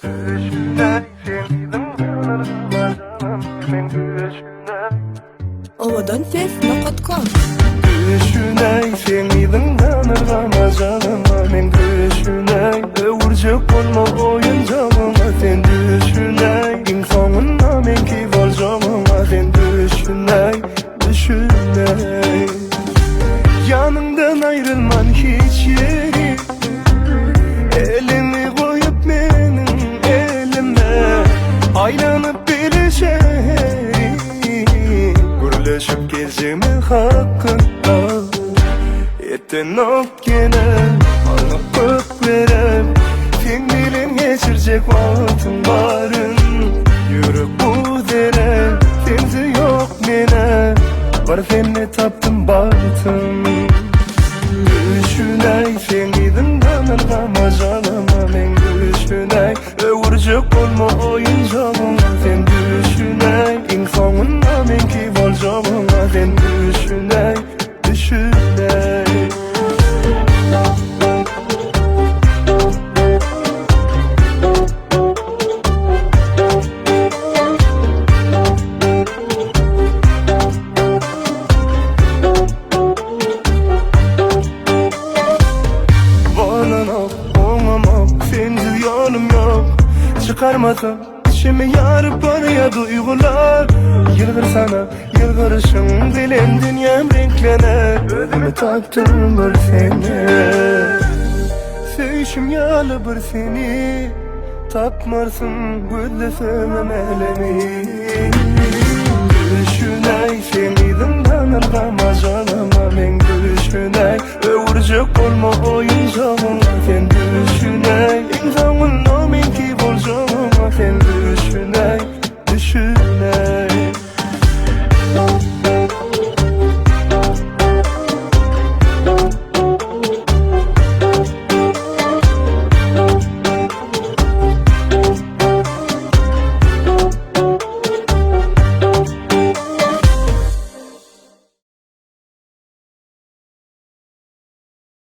Düşüney sevdim yanarlar canım men düşüney Ovadan ses nokot.com Düşüney sevdim yanarlar canım men düşüney Öwürjek bolma oyuncağıma sen düşüney İnsanına men ki bolacağıma sen düşüney Düşüney Yanından ayrılman hiç yeri Elini koyup benim elime Aylanıp bir şehri Gürleşip gezimi hakkında Etten ok gene anlık verem Sen bilin geçirecek vaktin barın Yürü bu dere sensiz yok mene Var seni taptım baktım Düşüney sen gidin danırgama canıma men düşüney Öwürjek bolma oyuncağıma sen düşüney İnsanına men ki bolacağıma sen düşüney Düşüney Sensiz yolum yok Çıkarmasam içimi yarıp araya duygular Yılgır sana yılgırışım dilim dünyam renklener Özümü taptım bir seni Sevişim yalı bir seni Tapmarsın güllesem elemi Düşüney sen idin danırgama canıma men düşüney Öwürjek bolma oyuncağıma sen düşüney İnsanın o men ki